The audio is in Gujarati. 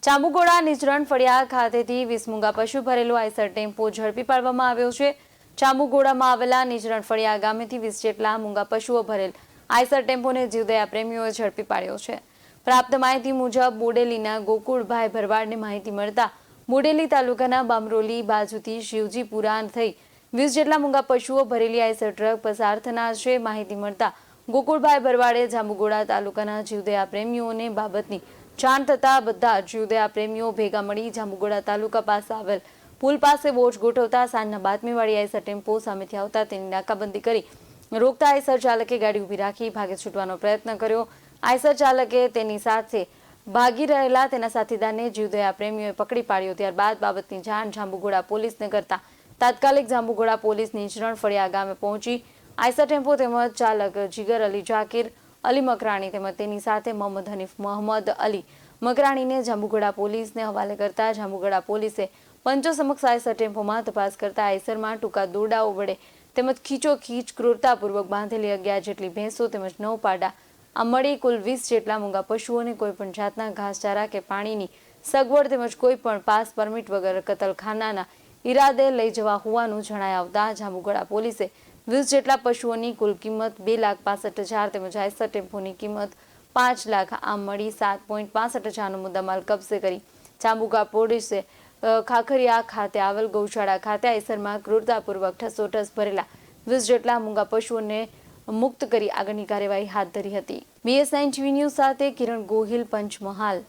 ચાંબુગોડા નિજરણ ફળિયા ખાતેથી 20 મૂંગા પશુ ભરેલો આઈસર ટેમ્પો ઝડપી પાડવામાં આવ્યો છે। ચાંબુગોડામાં આવેલા નિજરણ ફળિયા ગામેથી 20 જેટલા મૂંગા પશુઓ ભરેલ આઈસર ટેમ્પોને જીવદયા પ્રેમીઓએ ઝડપી પાડ્યો છે। પ્રાપ્ત માહિતી મુજબ બોડેલીના ગોકુળભાઈ ભરવાડને માહિતી મળતા બોડેલી તાલુકાના બામરોલી બાજુથી શિવજીપુરા થઈ 20 જેટલા મૂંગા પશુઓ ભરેલી આઈસર ટ્રક પસાર થનાર છે। માહિતી મળતા ગોકુળભાઈ ભરવાડે ચાંબુગોડા તાલુકાના જીવદયા પ્રેમીઓને બાબતની જાણ થતા બધા જીવદયા પ્રેમીઓ ભેગા મળી ચાંબુગોડા તાલુકા પાસે આવેલ પુલ પાસે વોચ ગોઠવતા સાંજના બાતમીવાળી આઈસર ટેમ્પો સામેથી આવતા તેની નાકાબંધી કરી રોકતા આઈસર ચાલકે ગાડી ઊભી રાખી ભાગે છૂટવાનો પ્રયત્ન કર્યો। આઈસર ચાલકે તેની સાથે ભાગી રહેલા તેના સાથીદારને જીવદયા પ્રેમીઓએ પકડી પાડ્યો। ત્યારબાદ બાબતની જાણ જાંબુગોડા પોલીસને કરતા તાત્કાલિક જાંબુગોડા પોલીસ નિજરણ ફળિયા ગામે પહોંચી આઈસર ટેમ્પો તેમજ ચાલક જીગર અલી જાકીર અલી મકરાણી તેમજ તેની સાથે મોહમ્મદ હનીફ મોહમ્મદ અલી મકરાણીને જાંબુગોડા પોલીસને હવાલે કરતા જાંબુગોડા પોલીસે પંચો સમક્ષ આઈસર ટેમ્પોમાં તપાસ કરતા આઈસરમાં ટૂંકા દોરડાઓ વડે તેમજ ખીચોખીચ ક્રૂરતાપૂર્વક બાંધેલી 11 જેટલી ભેંસો તેમજ 9 પાડા આ મળી કુલ 20 જેટલા મૂંગા પશુઓને કોઈપણ જાતના ઘાસચારા કે પાણીની સગવડ તેમજ કોઈપણ પાસ પરમિટ વગર કતલખાનાના ઈરાદે લઈ જવા હોવાનું જણાઈ આવતા જાંબુગોડા પોલીસે 20 જેટલા પશુઓની કુલ કિંમત 2,65,000 તેમજ આઈસર ટેમ્પોની કિંમત 5 લાખ આમ મળી 7,65,000નો મુદ્દામાલ કબજે કરી ચાંબુગા પોલીસે ખાખરિયા ખાતે આવેલ ગૌશાળા ખાતે આઈસરમાં ક્રૂરતાપૂર્વક ઠસોઠસ ભરેલા 20 જેટલા મૂંગા પશુઓને મુક્ત કરી આગળની કાર્યવાહી હાથ ધરી હતી। BS9 ટીવી ન્યૂઝ સાથે કિરણ ગોહિલ, પંચમહાલ।